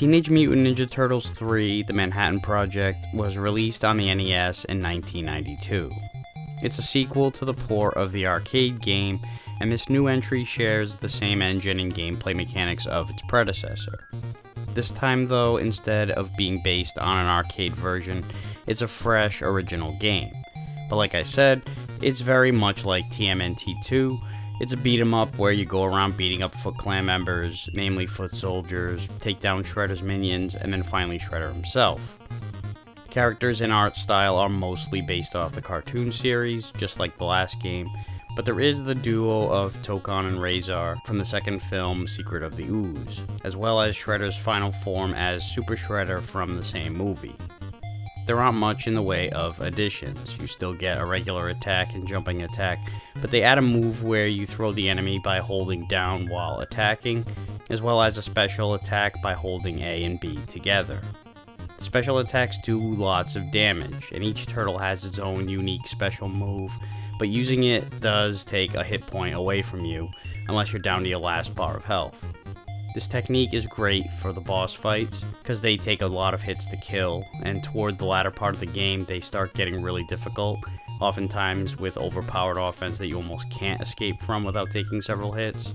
Teenage Mutant Ninja Turtles 3: The Manhattan Project was released on the NES in 1992. It's a sequel to the port of the arcade game, and this new entry shares the same engine and gameplay mechanics of its predecessor. This time though, instead of being based on an arcade version, it's a fresh, original game. But like I said, it's very much like TMNT 2. It's a beat 'em up where you go around beating up Foot Clan members, namely Foot Soldiers, take down Shredder's minions, and then finally Shredder himself. Characters and art style are mostly based off the cartoon series, just like the last game, but there is the duo of Tokon and Razor from the second film, Secret of the Ooze, as well as Shredder's final form as Super Shredder from the same movie. There aren't much in the way of additions. You still get a regular attack and jumping attack, but they add a move where you throw the enemy by holding down while attacking, as well as a special attack by holding A and B together. The special attacks do lots of damage, and each turtle has its own unique special move, but using it does take a hit point away from you, unless you're down to your last bar of health. This technique is great for the boss fights, because they take a lot of hits to kill, and toward the latter part of the game they start getting really difficult, oftentimes with overpowered offense that you almost can't escape from without taking several hits.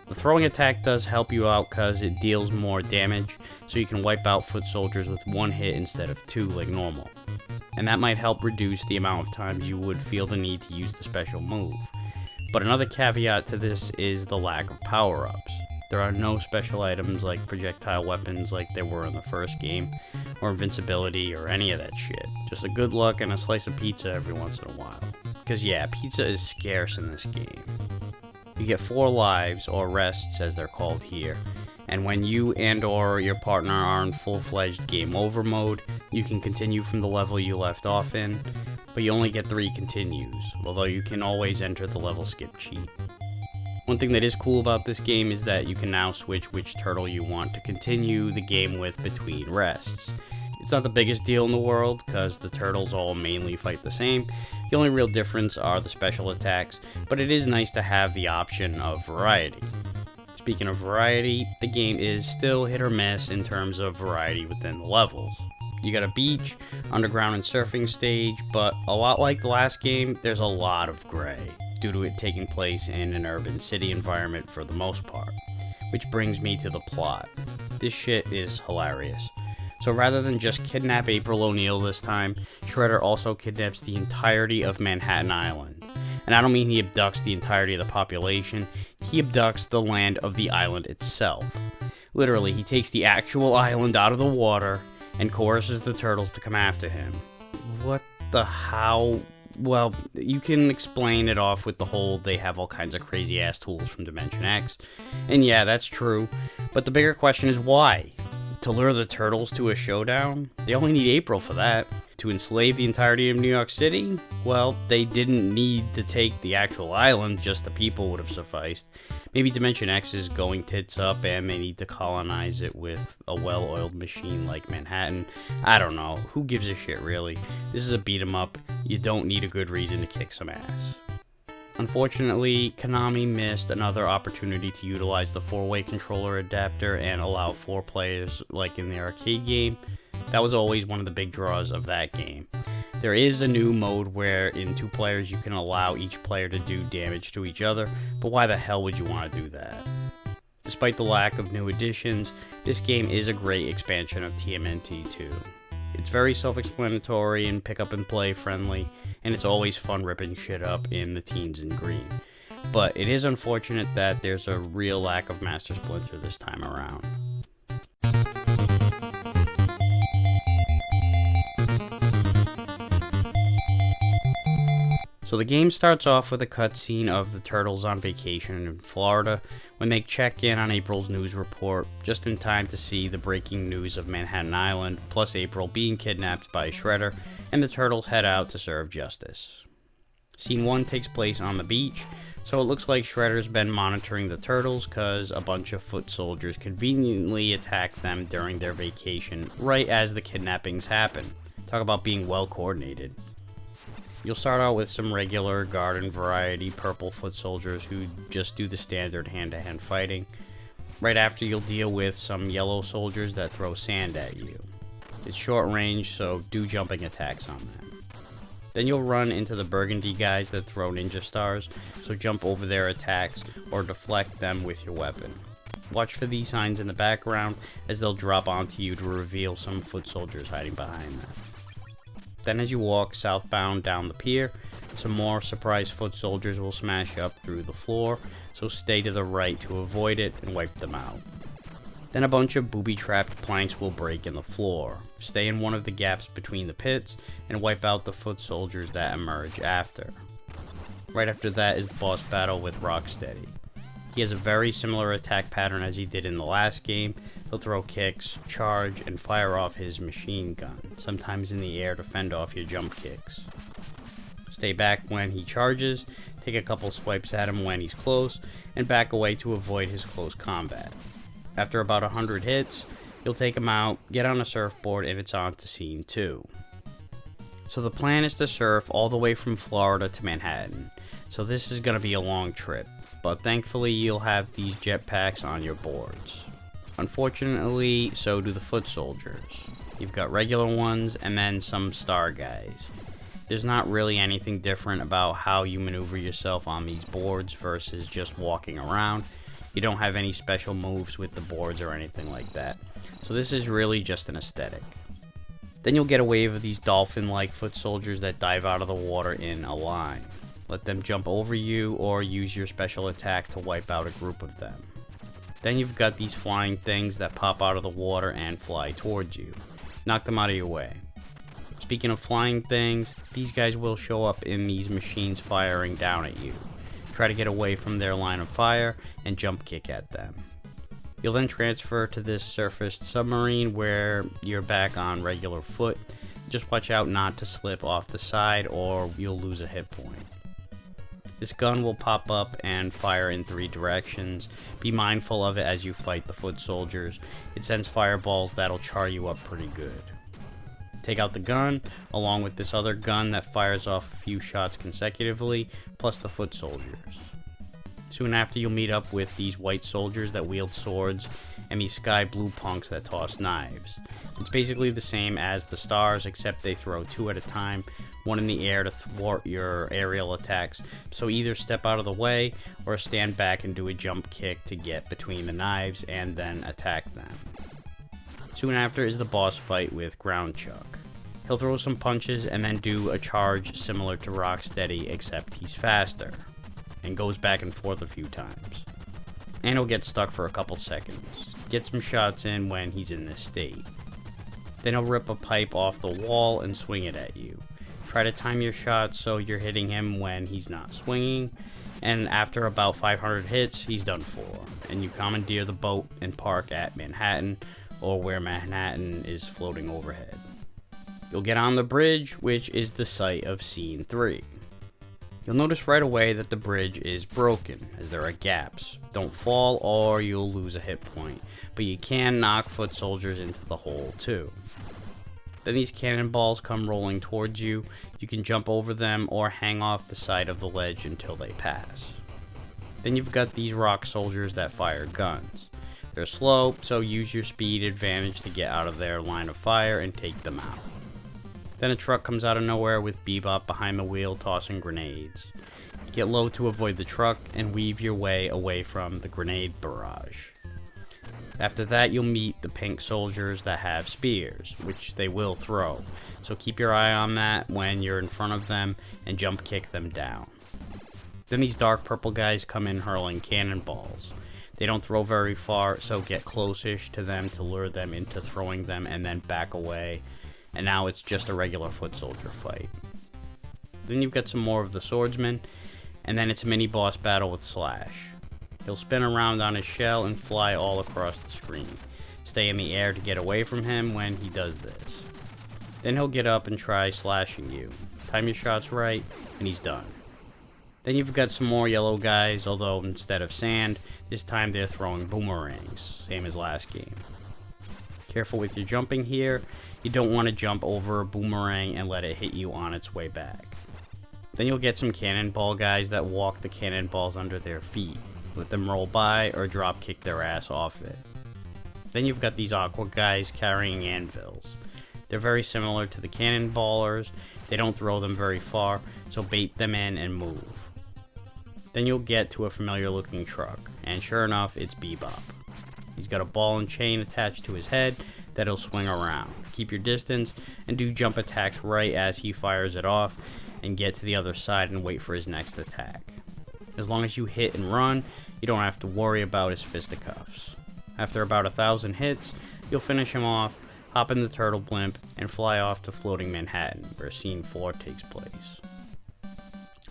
The throwing attack does help you out because it deals more damage, so you can wipe out Foot Soldiers with one hit instead of two like normal. And that might help reduce the amount of times you would feel the need to use the special move. But another caveat to this is the lack of power-ups. There are no special items like projectile weapons like there were in the first game, or invincibility or any of that shit. Just a good luck and a slice of pizza every once in a while. Because yeah, pizza is scarce in this game. You get 4 lives, or rests as they're called here, and when you and or your partner are in full-fledged game over mode, you can continue from the level you left off in, but you only get 3 continues, although you can always enter the level skip cheat. One thing that is cool about this game is that you can now switch which turtle you want to continue the game with between rests. It's not the biggest deal in the world, because the turtles all mainly fight the same. The only real difference are the special attacks, but it is nice to have the option of variety. Speaking of variety, the game is still hit or miss in terms of variety within the levels. You got a beach, underground and surfing stage, but a lot like the last game, there's a lot of gray, due to it taking place in an urban city environment for the most part. Which brings me to the plot. This shit is hilarious. So rather than just kidnap April O'Neil this time, Shredder also kidnaps the entirety of Manhattan Island. And I don't mean he abducts the entirety of the population, he abducts the land of the island itself. Literally, he takes the actual island out of the water and coerces the turtles to come after him. What the how? Well, you can explain it off with the whole they have all kinds of crazy ass tools from Dimension X. And yeah, that's true. But the bigger question is why? To lure the turtles to a showdown? They only need April for that. To enslave the entirety of New York City? Well, they didn't need to take the actual island, just the people would have sufficed. Maybe Dimension X is going tits up and they need to colonize it with a well-oiled machine like Manhattan. I don't know. Who gives a shit, really? This is a beat 'em up. You don't need a good reason to kick some ass. Unfortunately, Konami missed another opportunity to utilize the 4-way controller adapter and allow 4 players like in the arcade game. That was always one of the big draws of that game. There is a new mode where in 2 players you can allow each player to do damage to each other, but why the hell would you want to do that? Despite the lack of new additions, this game is a great expansion of TMNT 2. It's very self-explanatory and pick-up and play friendly, and it's always fun ripping shit up in the teens in green. But it is unfortunate that there's a real lack of Master Splinter this time around. So the game starts off with a cutscene of the turtles on vacation in Florida when they check in on April's news report, just in time to see the breaking news of Manhattan Island, plus April being kidnapped by Shredder, and the turtles head out to serve justice. Scene 1 takes place on the beach, so it looks like Shredder's been monitoring the turtles cause a bunch of foot soldiers conveniently attack them during their vacation, right as the kidnappings happen. Talk about being well coordinated. You'll start out with some regular garden variety purple foot soldiers who just do the standard hand-to-hand fighting. Right after, you'll deal with some yellow soldiers that throw sand at you. It's short range, so do jumping attacks on them. Then you'll run into the burgundy guys that throw ninja stars, so jump over their attacks or deflect them with your weapon. Watch for these signs in the background, as they'll drop onto you to reveal some foot soldiers hiding behind them. Then as you walk southbound down the pier, some more surprise foot soldiers will smash up through the floor, so stay to the right to avoid it and wipe them out. Then a bunch of booby-trapped planks will break in the floor. Stay in one of the gaps between the pits and wipe out the foot soldiers that emerge after. Right after that is the boss battle with Rocksteady. He has a very similar attack pattern as he did in the last game. He'll throw kicks, charge, and fire off his machine gun, sometimes in the air to fend off your jump kicks. Stay back when he charges, take a couple swipes at him when he's close, and back away to avoid his close combat. After about 100 hits, you'll take him out, get on a surfboard, and it's on to scene 2. So the plan is to surf all the way from Florida to Manhattan, so this is going to be a long trip, but thankfully you'll have these jetpacks on your boards. Unfortunately, so do the foot soldiers. You've got regular ones and then some star guys. There's not really anything different about how you maneuver yourself on these boards versus just walking around. You don't have any special moves with the boards or anything like that. So this is really just an aesthetic. Then you'll get a wave of these dolphin-like foot soldiers that dive out of the water in a line. Let them jump over you or use your special attack to wipe out a group of them. Then you've got these flying things that pop out of the water and fly towards you. Knock them out of your way. Speaking of flying things, these guys will show up in these machines firing down at you. Try to get away from their line of fire and jump kick at them. You'll then transfer to this surfaced submarine where you're back on regular foot. Just watch out not to slip off the side or you'll lose a hit point. This gun will pop up and fire in 3 directions. Be mindful of it as you fight the foot soldiers. It sends fireballs that'll char you up pretty good. Take out the gun, along with this other gun that fires off a few shots consecutively, plus the foot soldiers. Soon after, you'll meet up with these white soldiers that wield swords, and these sky blue punks that toss knives. It's basically the same as the stars, except they throw 2 at a time, one in the air to thwart your aerial attacks, so either step out of the way, or stand back and do a jump kick to get between the knives and then attack them. Soon after is the boss fight with Ground Chuck. He'll throw some punches and then do a charge similar to Rocksteady, except he's faster, and goes back and forth a few times. And he'll get stuck for a couple seconds. Get some shots in when he's in this state. Then he'll rip a pipe off the wall and swing it at you. Try to time your shots so you're hitting him when he's not swinging, and after about 500 hits, he's done for, and you commandeer the boat and park at Manhattan, or where Manhattan is floating overhead. You'll get on the bridge, which is the site of scene 3. You'll notice right away that the bridge is broken, as there are gaps. Don't fall or you'll lose a hit point, but you can knock foot soldiers into the hole too. Then these cannonballs come rolling towards you. You can jump over them or hang off the side of the ledge until they pass. Then you've got these rock soldiers that fire guns. They're slow, so use your speed advantage to get out of their line of fire and take them out. Then a truck comes out of nowhere with Bebop behind the wheel tossing grenades. Get low to avoid the truck and weave your way away from the grenade barrage. After that, you'll meet the pink soldiers that have spears, which they will throw, so keep your eye on that when you're in front of them and jump kick them down. Then these dark purple guys come in hurling cannonballs. They don't throw very far, so get close-ish to them to lure them into throwing them and then back away, and now it's just a regular foot soldier fight. Then you've got some more of the swordsmen, and then it's a mini boss battle with Slash. He'll spin around on his shell and fly all across the screen. Stay in the air to get away from him when he does this. Then he'll get up and try slashing you. Time your shots right, and he's done. Then you've got some more yellow guys, although instead of sand, this time they're throwing boomerangs, same as last game. Careful with your jumping here. You don't want to jump over a boomerang and let it hit you on its way back. Then you'll get some cannonball guys that walk the cannonballs under their feet. let them roll by or drop kick their ass off it. Then you've got these aqua guys carrying anvils. They're very similar to the cannonballers. They don't throw them very far, so bait them in and move. Then you'll get to a familiar looking truck, and sure enough, it's Bebop. He's got a ball and chain attached to his head that'll swing around. Keep your distance and do jump attacks right as he fires it off, and get to the other side and wait for his next attack. As long as you hit and run, you don't have to worry about his fisticuffs. After about 1,000 hits, you'll finish him off, hop in the turtle blimp, and fly off to floating Manhattan, where scene 4 takes place.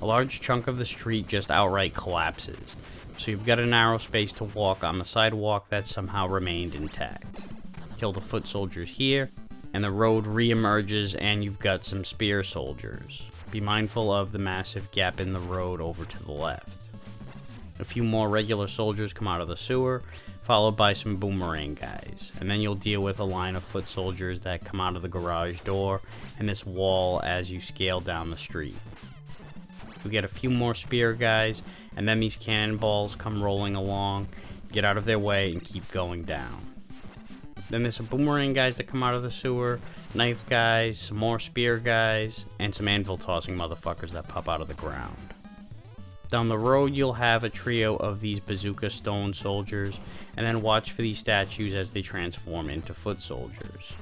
A large chunk of the street just outright collapses, so you've got a narrow space to walk on the sidewalk that somehow remained intact. Kill the foot soldiers here, and the road re-emerges and you've got some spear soldiers. Be mindful of the massive gap in the road over to the left. A few more regular soldiers come out of the sewer, followed by some boomerang guys, and then you'll deal with a line of foot soldiers that come out of the garage door and this wall as you scale down the street. You'll get a few more spear guys, and then these cannonballs come rolling along, get out of their way, and keep going down. Then there's some boomerang guys that come out of the sewer, knife guys, some more spear guys, and some anvil tossing motherfuckers that pop out of the ground. Down the road you'll have a trio of these bazooka stone soldiers, and then watch for these statues as they transform into foot soldiers.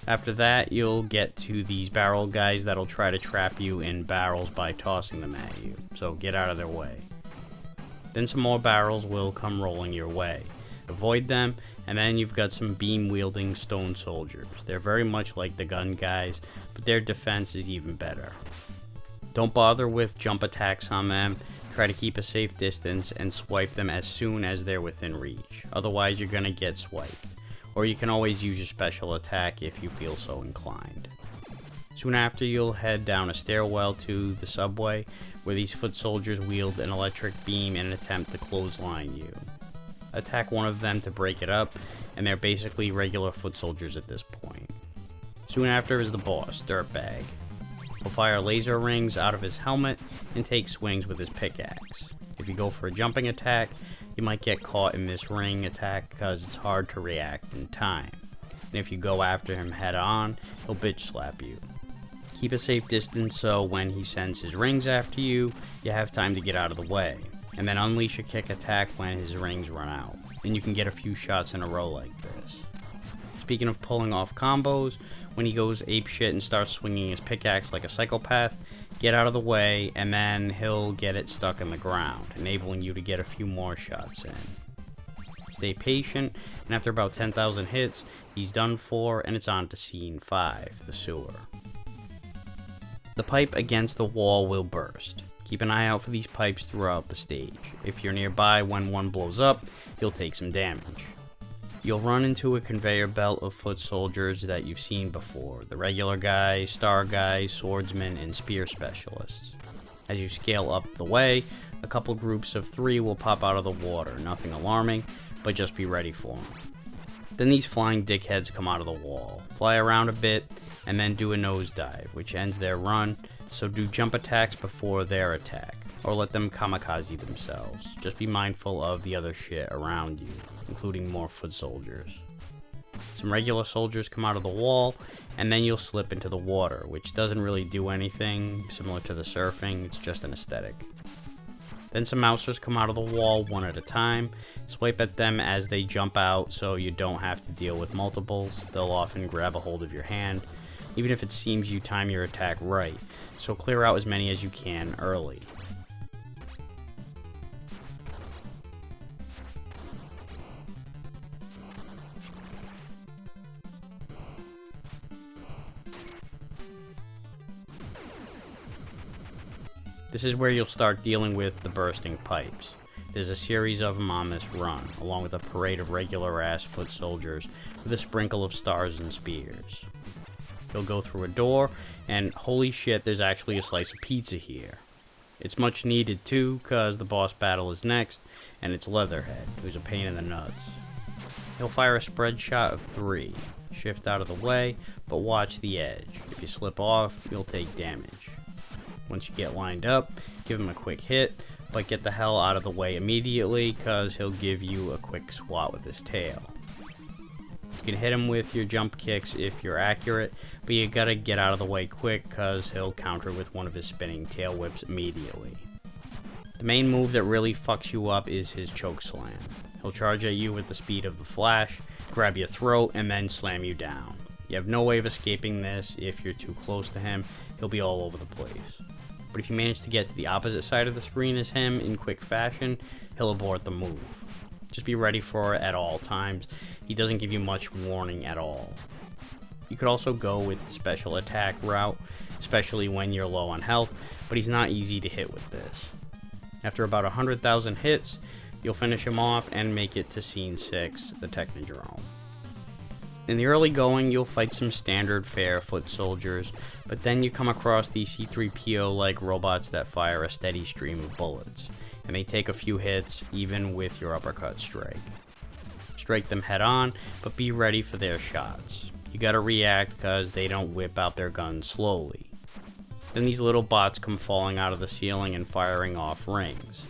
After that you'll get to these barrel guys that'll try to trap you in barrels by tossing them at you, so get out of their way. Then some more barrels will come rolling your way. Avoid them, and then you've got some beam-wielding stone soldiers. They're very much like the gun guys, but their defense is even better. Don't bother with jump attacks on them, try to keep a safe distance and swipe them as soon as they're within reach, otherwise you're gonna get swiped. Or you can always use your special attack if you feel so inclined. Soon after you'll head down a stairwell to the subway, where these foot soldiers wield an electric beam in an attempt to clothesline you. Attack one of them to break it up, and they're basically regular foot soldiers at this point. Soon after is the boss, Dirtbag. He'll fire laser rings out of his helmet and take swings with his pickaxe. If you go for a jumping attack, you might get caught in this ring attack because it's hard to react in time. And if you go after him head on, he'll bitch slap you. Keep a safe distance so when he sends his rings after you, you have time to get out of the way. And then unleash a kick attack when his rings run out. And you can get a few shots in a row like this. Speaking of pulling off combos, when he goes apeshit and starts swinging his pickaxe like a psychopath, get out of the way, and then he'll get it stuck in the ground, enabling you to get a few more shots in. Stay patient, and after about 10,000 hits, he's done for, and it's on to scene 5, the sewer. The pipe against the wall will burst. Keep an eye out for these pipes throughout the stage. If you're nearby when one blows up, you'll take some damage. You'll run into a conveyor belt of foot soldiers that you've seen before, the regular guys, star guys, swordsmen, and spear specialists. As you scale up the way, a couple groups of 3 will pop out of the water, nothing alarming, but just be ready for them. Then these flying dickheads come out of the wall, fly around a bit, and then do a nosedive, which ends their run, so do jump attacks before their attack, or let them kamikaze themselves. Just be mindful of the other shit around you, including more foot soldiers. Some regular soldiers come out of the wall, and then you'll slip into the water, which doesn't really do anything, similar to the surfing, it's just an aesthetic. Then some mousers come out of the wall one at a time, swipe at them as they jump out so you don't have to deal with multiples. They'll often grab a hold of your hand, even if it seems you time your attack right, so clear out as many as you can early. This is where you'll start dealing with the bursting pipes. There's a series of them on this run, along with a parade of regular ass foot soldiers with a sprinkle of stars and spears. You'll go through a door, and holy shit, there's actually a slice of pizza here. It's much needed too, cause the boss battle is next, and it's Leatherhead, who's a pain in the nuts. He'll fire a spread shot of 3. Shift out of the way, but watch the edge. If you slip off, you'll take damage. Once you get lined up, give him a quick hit, but get the hell out of the way immediately, cause he'll give you a quick swat with his tail. You can hit him with your jump kicks if you're accurate, but you gotta get out of the way quick, cause he'll counter with one of his spinning tail whips immediately. The main move that really fucks you up is his choke slam. He'll charge at you with the speed of the Flash, grab your throat, and then slam you down. You have no way of escaping this. If you're too close to him, he'll be all over the place. But if you manage to get to the opposite side of the screen as him in quick fashion, he'll abort the move. Just be ready for it at all times. He doesn't give you much warning at all. You could also go with the special attack route, especially when you're low on health, but he's not easy to hit with this. After about 100,000 hits, you'll finish him off and make it to Scene 6, the Technodrome. In the early going, you'll fight some standard fare foot soldiers, but then you come across these C-3PO-like robots that fire a steady stream of bullets, and they take a few hits even with your uppercut strike. Strike them head on, but be ready for their shots. You gotta react cause they don't whip out their guns slowly. Then these little bots come falling out of the ceiling and firing off rings.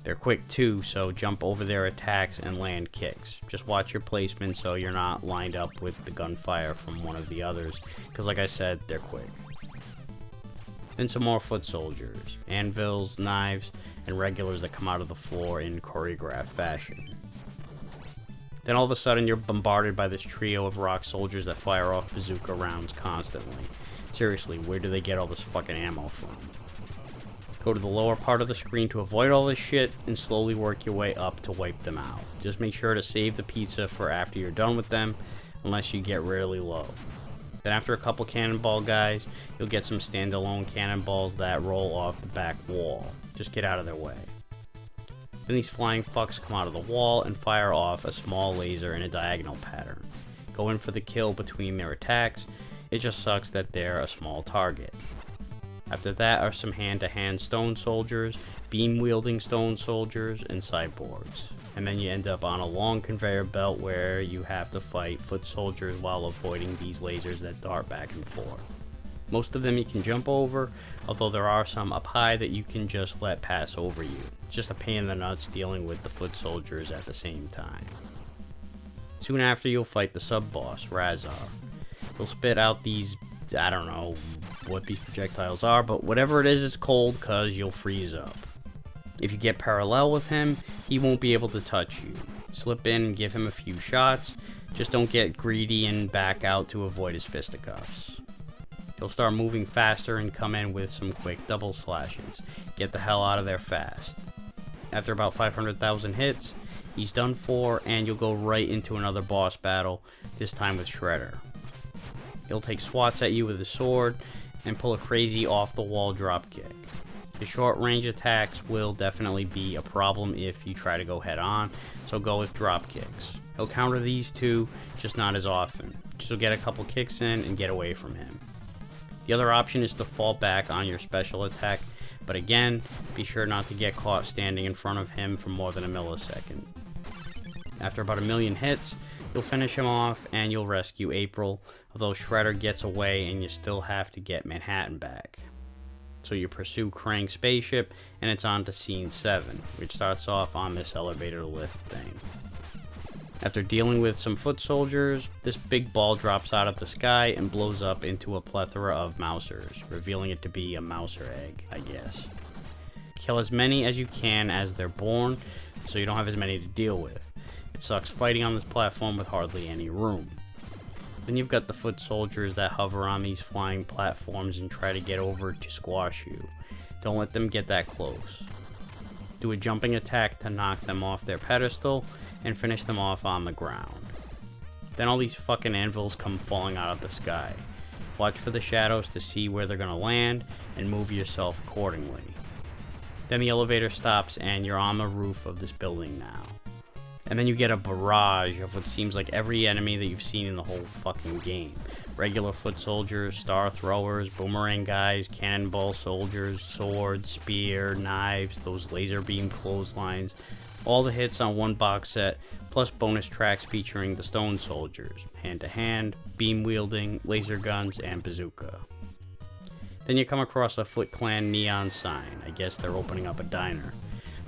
They're quick too, so jump over their attacks and land kicks. Just watch your placement so you're not lined up with the gunfire from one of the others, because like I said, they're quick. Then some more foot soldiers, anvils, knives, and regulars that come out of the floor in choreographed fashion. Then all of a sudden you're bombarded by this trio of rock soldiers that fire off bazooka rounds constantly. Seriously, where do they get all this fucking ammo from? Go to the lower part of the screen to avoid all this shit, and slowly work your way up to wipe them out. Just make sure to save the pizza for after you're done with them, unless you get really low. Then after a couple cannonball guys, you'll get some standalone cannonballs that roll off the back wall. Just get out of their way. Then these flying fucks come out of the wall and fire off a small laser in a diagonal pattern. Go in for the kill between their attacks. It just sucks that they're a small target. After that are some hand-to-hand stone soldiers, beam-wielding stone soldiers, and cyborgs. And then you end up on a long conveyor belt where you have to fight foot soldiers while avoiding these lasers that dart back and forth. Most of them you can jump over, although there are some up high that you can just let pass over you. It's just a pain in the nuts dealing with the foot soldiers at the same time. Soon after you'll fight the sub-boss, Razar. He'll spit out these, I don't know what these projectiles are, but whatever it is, it's cold cause you'll freeze up. If you get parallel with him, he won't be able to touch you. Slip in and give him a few shots, just don't get greedy and back out to avoid his fisticuffs. He'll start moving faster and come in with some quick double slashes. Get the hell out of there fast. After about 500,000 hits, he's done for, and you'll go right into another boss battle, this time with Shredder. He'll take swats at you with his sword and pull a crazy off-the-wall dropkick. His short-range attacks will definitely be a problem if you try to go head-on, so go with dropkicks. He'll counter these too, just not as often. So get a couple kicks in and get away from him. The other option is to fall back on your special attack, but again, be sure not to get caught standing in front of him for more than a millisecond. After about 1,000,000 hits, you'll finish him off and you'll rescue April, although Shredder gets away and you still have to get Manhattan back. So you pursue Krang's spaceship and it's on to Scene 7, which starts off on this elevator lift thing. After dealing with some foot soldiers, this big ball drops out of the sky and blows up into a plethora of mousers, revealing it to be a mouser egg, I guess. Kill as many as you can as they're born, so you don't have as many to deal with. It sucks fighting on this platform with hardly any room. Then you've got the foot soldiers that hover on these flying platforms and try to get over to squash you. Don't let them get that close. Do a jumping attack to knock them off their pedestal and finish them off on the ground. Then all these fucking anvils come falling out of the sky. Watch for the shadows to see where they're gonna land and move yourself accordingly. Then the elevator stops and you're on the roof of this building now. And then you get a barrage of what seems like every enemy that you've seen in the whole fucking game. Regular foot soldiers, star throwers, boomerang guys, cannonball soldiers, swords, spear, knives, those laser beam clotheslines. All the hits on one box set, plus bonus tracks featuring the stone soldiers, hand-to-hand, beam-wielding, laser guns, and bazooka. Then you come across a Foot Clan neon sign. I guess they're opening up a diner.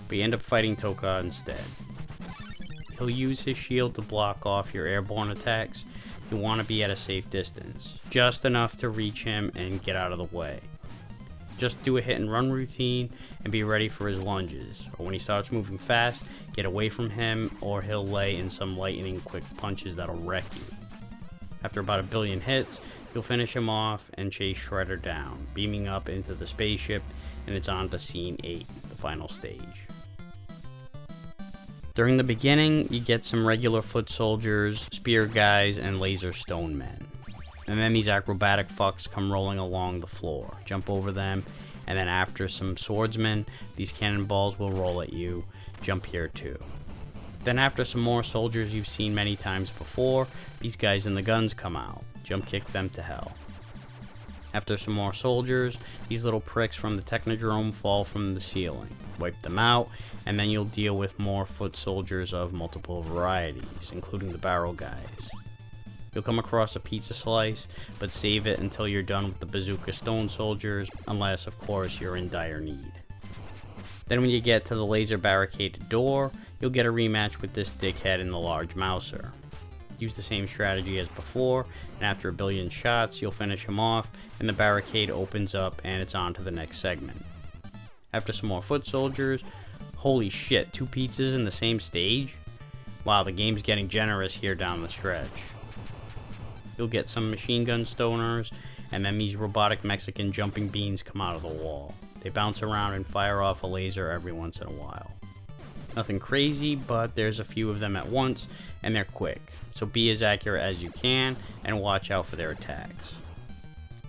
but you end up fighting Toka instead. He'll use his shield to block off your airborne attacks. You want to be at a safe distance, just enough to reach him and get out of the way. Just do a hit and run routine and be ready for his lunges, or when he starts moving fast, get away from him or he'll lay in some lightning quick punches that'll wreck you. After about 1 billion hits, you'll finish him off and chase Shredder down, beaming up into the spaceship, and it's on to scene 8, the final stage. During the beginning, you get some regular foot soldiers, spear guys, and laser stone men. And then these acrobatic fucks come rolling along the floor. Jump over them, and then after some swordsmen, these cannonballs will roll at you. Jump here too. Then after some more soldiers you've seen many times before, these guys in the guns come out. Jump kick them to hell. After some more soldiers, these little pricks from the technodrome fall from the ceiling. Wipe them out, and then you'll deal with more foot soldiers of multiple varieties, including the barrel guys. You'll come across a pizza slice, but save it until you're done with the bazooka stone soldiers, unless of course you're in dire need. Then when you get to the laser barricaded door, you'll get a rematch with this dickhead in the large mouser. Use the same strategy as before, and after 1 billion shots, you'll finish him off, and the barricade opens up and it's on to the next segment. After some more foot soldiers, holy shit, 2 pizzas in the same stage? Wow, the game's getting generous here down the stretch. You'll get some machine gun stoners, and then these robotic Mexican jumping beans come out of the wall. They bounce around and fire off a laser every once in a while. Nothing crazy, but there's a few of them at once, and they're quick, so be as accurate as you can, and watch out for their attacks.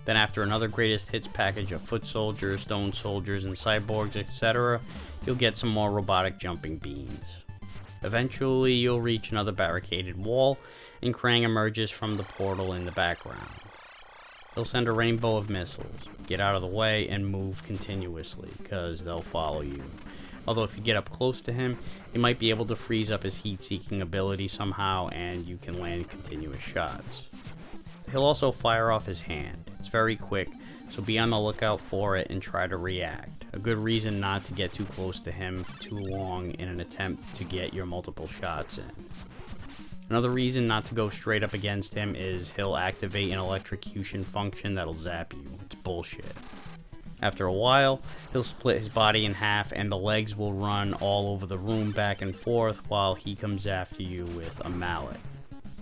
Then after another greatest hits package of foot soldiers, stone soldiers, and cyborgs, etc., you'll get some more robotic jumping beans. Eventually, you'll reach another barricaded wall, and Krang emerges from the portal in the background. He'll send a rainbow of missiles. Get out of the way and move continuously, because they'll follow you. Although if you get up close to him, you might be able to freeze up his heat-seeking ability somehow, and you can land continuous shots. He'll also fire off his hand. It's very quick, so be on the lookout for it and try to react. A good reason not to get too close to him for too long in an attempt to get your multiple shots in. Another reason not to go straight up against him is he'll activate an electrocution function that'll zap you. It's bullshit. After a while, he'll split his body in half and the legs will run all over the room back and forth while he comes after you with a mallet.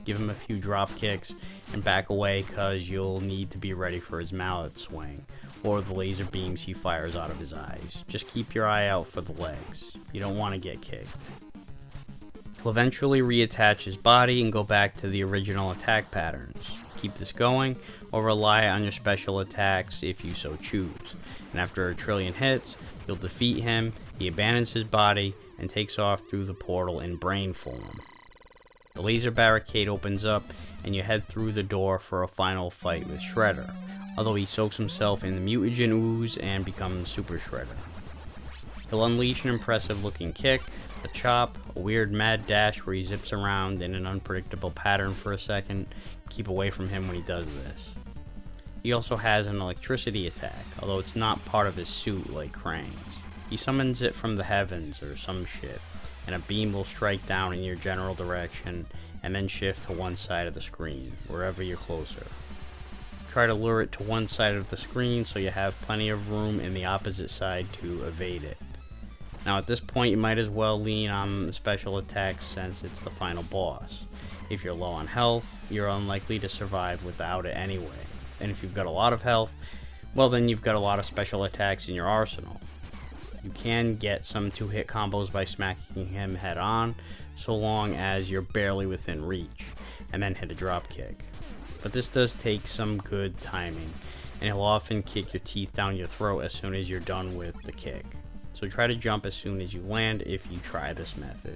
Give him a few drop kicks and back away cause you'll need to be ready for his mallet swing or the laser beams he fires out of his eyes. Just keep your eye out for the legs. You don't want to get kicked. He'll eventually reattach his body and go back to the original attack patterns. Keep this going, or rely on your special attacks if you so choose. And after 1 trillion hits, you'll defeat him, he abandons his body, and takes off through the portal in brain form. The laser barricade opens up, and you head through the door for a final fight with Shredder, although he soaks himself in the mutagen ooze and becomes Super Shredder. He'll unleash an impressive looking kick, a chop, a weird mad dash where he zips around in an unpredictable pattern for a second. Keep away from him when he does this. He also has an electricity attack, although it's not part of his suit like Krang's. He summons it from the heavens or some shit, and a beam will strike down in your general direction and then shift to one side of the screen, wherever you're closer. Try to lure it to one side of the screen so you have plenty of room in the opposite side to evade it. Now at this point you might as well lean on the special attacks since it's the final boss. If you're low on health, you're unlikely to survive without it anyway. And if you've got a lot of health, well then you've got a lot of special attacks in your arsenal. You can get some 2-hit combos by smacking him head on, so long as you're barely within reach, and then hit a drop kick. But this does take some good timing, and he'll often kick your teeth down your throat as soon as you're done with the kick. So try to jump as soon as you land if you try this method.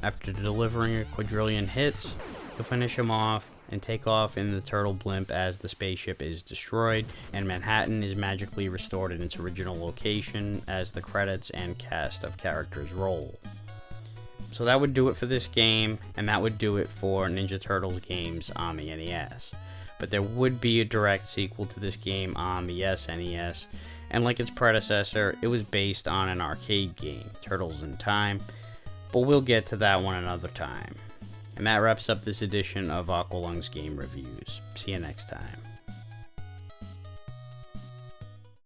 After delivering a quadrillion hits, you'll finish him off and take off in the turtle blimp as the spaceship is destroyed and Manhattan is magically restored in its original location as the credits and cast of characters roll. So that would do it for this game, and that would do it for Ninja Turtles games on the NES. But there would be a direct sequel to this game on the SNES, and like its predecessor, it was based on an arcade game, Turtles in Time, but we'll get to that one another time. And that wraps up this edition of Aqualung's Game Reviews. See you next time.